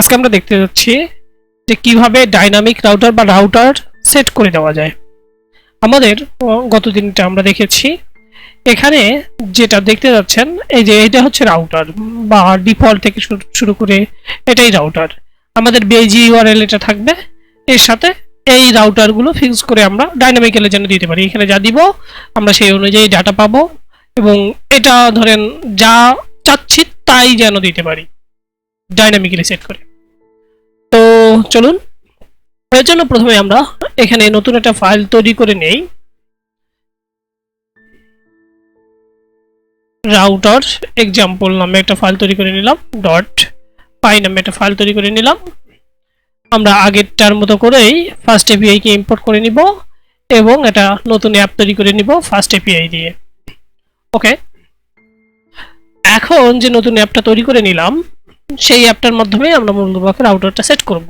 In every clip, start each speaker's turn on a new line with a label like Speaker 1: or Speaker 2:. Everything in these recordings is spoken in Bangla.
Speaker 1: আজকে আমরা দেখতে যাচ্ছি যে কিভাবে ডাইনামিক রাউটার বা রাউটার সেট করে দেওয়া যায়। আমাদের গত দিনটা আমরা দেখেছি, এখানে যেটা দেখতে যাচ্ছেন এই যে এটা হচ্ছে রাউটার বা ডিফল্ট থেকে শুরু করে এটাই রাউটার। আমাদের বেজ ইউআরএল এটা থাকবে, এর সাথে এই রাউটারগুলো ফিক্স করে আমরা ডাইনামিক্যালি যেন দিতে পারি। এখানে যা দিব আমরা সেই অনুযায়ী ডাটা পাবো এবং এটা ধরেন যা চাচ্ছি তাই যেন দিতে পারি ডাইনামিক্যালি সেট করে। তো চলুন, এর জন্য প্রথমে আমরা এখানে নতুন একটা ফাইল তৈরি করে নেই। রাউটার এক্সাম্পল নামে একটা ফাইল তৈরি করে নিলাম, ডট পাই নামে একটা ফাইল তৈরি করে নিলাম। আমরা আগেরটার মতো করেই ফার্স্ট এপিআই কে ইম্পোর্ট করে নিব এবং এটা নতুন অ্যাপ তৈরি করে নিব ফার্স্ট এপিআই দিয়ে। ওকে, এখন যে নতুন অ্যাপটা তৈরি করে নিলাম সেই অ্যাপটার মাধ্যমে আমরা মূলত রাউটারটা সেট করব।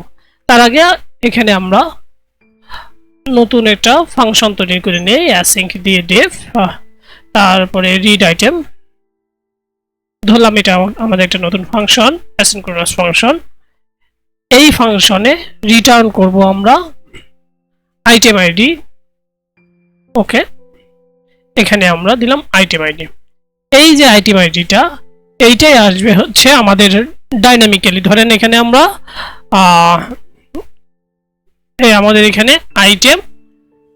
Speaker 1: তার আগে এখানে আমরা নতুন একটা ফাংশন তৈরি করে নেই অ্যাসিঙ্ক দিয়ে ডেভ, তারপরে রিড আইটেম ধরলাম। এটা আমাদের একটা নতুন ফাংশন অ্যাসিনক্রোনাস ফাংশন। এই ফাংশনে রিটার্ন করব আমরা আইটেম আইডি। ওকে, এখানে আমরা দিলাম আইটেম আইডি। এই যে আইটেম আইডিটা এইটাই আসবে হচ্ছে আমাদের ডাইনামিক্যালি। ধরেন এখানে আমরা আমাদের এখানে আইটেম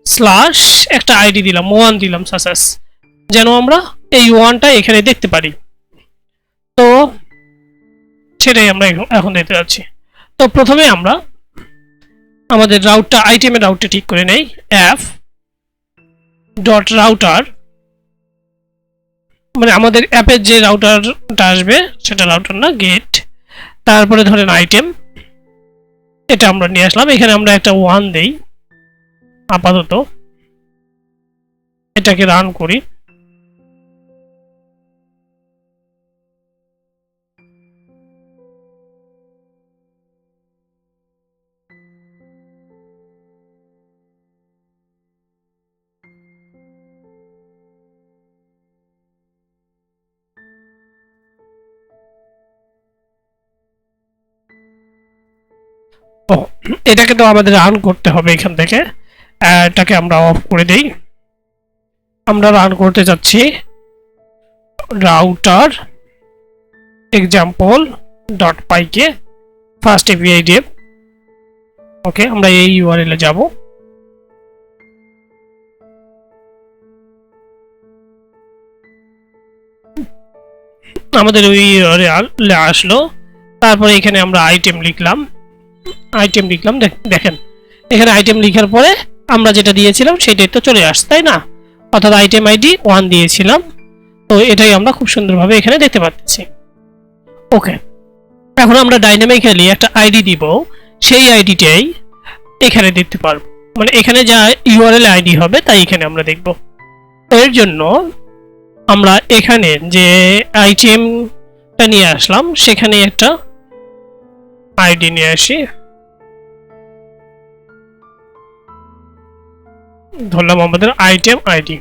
Speaker 1: স্ল্যাশ একটা আইডি দিলাম, 1 দিলাম সাসেস, যেন আমরা এই 1টা এখানে দেখতে পারি। তো সেটাই আমরা এখন দেখতে যাচ্ছি। তো প্রথমে আমরা আমাদের রাউটটা আইটেমের রাউটটা ঠিক করে নেই, অ্যাপ ডট রাউটার, মানে আমাদের অ্যাপের যে রাউটারটা আসবে সেটা রাউটার না, গেট, তারপরে ধরেন আইটেম, এটা আমরা নিয়ে আসলাম। এখানে আমরা একটা 1 দেই আপাতত, এটাকে রান করি। ও, এটাকে তো আমাদের রান করতে হবে এখান থেকে, এটাকে আমরা অফ করে দেই। আমরা রান করতে যাচ্ছি রাউটার এক্সাম্পল ডট পাই কে ফার্স্ট এপিআই ডেভ। ওকে, আমরা এই ইউআরএল এ যাব। আমাদের ওই ইউআরএল আসলো, তারপরে এখানে আমরা আইটেম লিখলাম। দেখেন এখানে আইটেম লিখার পরে আমরা যেটা দিয়েছিলাম সেটাই তো চলে আসছে, তাই না? অর্থাৎ আইটেম আইডি 1 দিয়েছিলাম, তো এটাই আমরা খুব সুন্দরভাবে এখানে দেখতে পাচ্ছি। ওকে, এখন আমরা ডাইনামিক্যালি একটা আইডি দিব, সেই আইডিটাই এখানে দেখতে পারবো, মানে এখানে যা ইউআরএল আইডি হবে তাই এখানে আমরা দেখব। এর জন্য আমরা এখানে যে আইটেমটা নিয়ে আসলাম সেখানে একটা আইডি নিয়ে আসি, ধরলাম আমাদের আইটেম আইডি।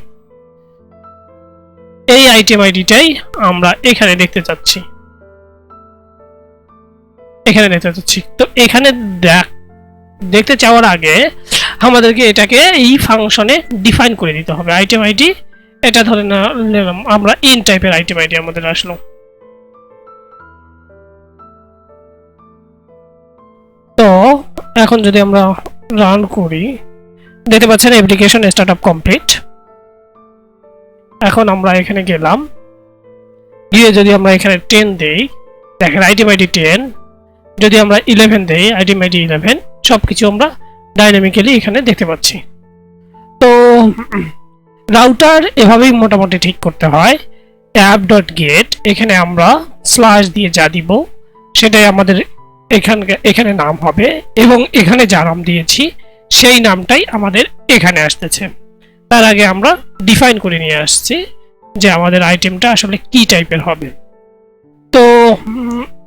Speaker 1: এই আইটেম আইডিটাই আমরা এখানে দেখতে চাচ্ছি, তো এখানে দেখতে চাওয়ার আগে আমাদেরকে এটাকে এই ফাংশনে ডিফাইন করে দিতে হবে। আইটেম আইডি এটা ধরে নিলাম আমরা ইন টাইপের আইটেম আইডি আমাদের আসলো। তো এখন যদি আমরা রান করি, দেখতে পাচ্ছেন অ্যাপ্লিকেশন স্টার্টআপ কমপ্লিট। এখন আমরা এখানে গেলাম, গিয়ে যদি আমরা এখানে 10 দেই, দেখেন আইটেম আইডি 10, যদি আমরা 11 দেই আইটেম আইডি 11, সবকিছু আমরা ডাইনামিক্যালি এখানে দেখতে পাচ্ছি। তো রাউটার এভাবেই মোটামুটি ঠিক করতে হয়। অ্যাপ ডট গেট, এখানে আমরা স্ল্যাশ দিয়ে যা দিব সেটাই আমাদের এখানে নাম হবে এবং এখানে যা নাম দিয়েছি সেই নামটাই আমাদের এখানে আসতেছে। তার আগে আমরা ডিফাইন করে নিয়ে আসছি যে আমাদের আইটেমটা আসলে কি টাইপের হবে। তো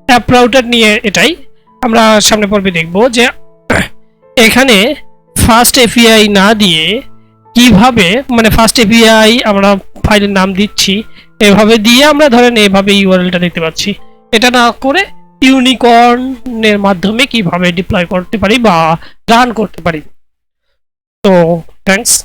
Speaker 1: অ্যাপ রাউটার নিয়ে এটাই আমরা সামনে পর্বে দেখব যে এখানে ফার্স্ট এপিআই না দিয়ে কিভাবে, মানে ফার্স্ট এপিআই আমরা ফাইলের নাম দিচ্ছি এভাবে দিয়ে আমরা ধরেন এভাবে ইউআরএলটা দেখতে পাচ্ছি। এটা না করে ইউনিকর্নের মাধ্যমে কিভাবে ডিপ্লয় করতে পারি বা রান করতে পারি। তো থ্যাঙ্কস।